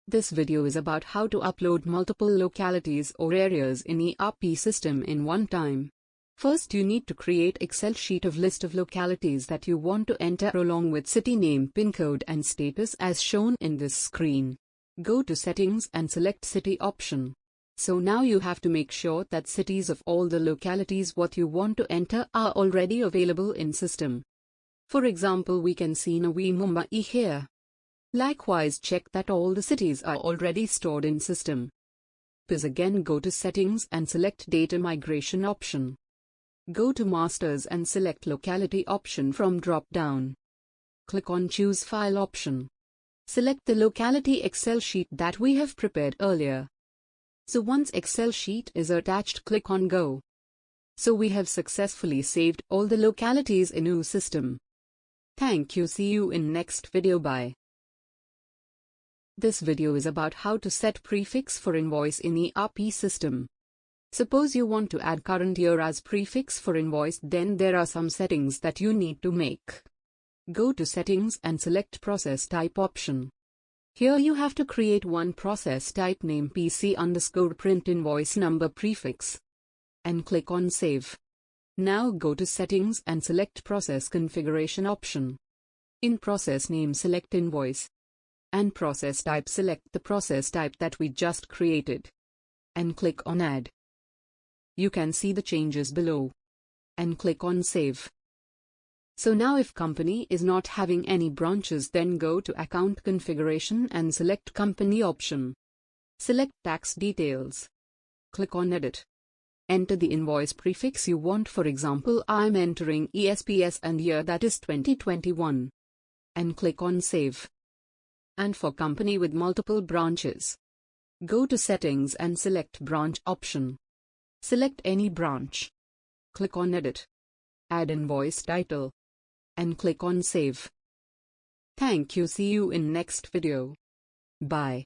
This video is about how to upload multiple localities or areas in ERP system in one time. First, you need to create Excel sheet of list of localities that you want to enter along with city name, pin code and status as shown in this screen. Go to settings and select city option. So now you have to make sure that cities of all the localities what you want to enter are already available in system. For example, we can see Navi Mumbai here. Likewise, check that all the cities are already stored in system. Again, go to settings and select data migration option. Go to masters and select locality option from drop down. Click on choose file option. Select the locality Excel sheet that we have prepared earlier. So once Excel sheet is attached, click on go. So we have successfully saved all the localities in our system. Thank you. See you in next video. Bye. This video is about how to set prefix for invoice in ERP system. Suppose you want to add current year as prefix for invoice, then there are some settings that you need to make. Go to settings and select process type option. Here you have to create one process type name PC_print invoice number prefix. And click on save. Now go to settings and select process configuration option. In process name select invoice. And process type select the process type that we just created. And click on add. You can see the changes below. And click on save. So now if company is not having any branches, then go to account configuration and select company option. Select tax details. Click on edit. Enter the invoice prefix you want. For example, I'm entering ESPS and year that is 2021. And click on save. And for company with multiple branches, go to settings and select branch option. Select any branch. Click on edit. Add invoice title. And click on save. Thank you. See you in next video. Bye.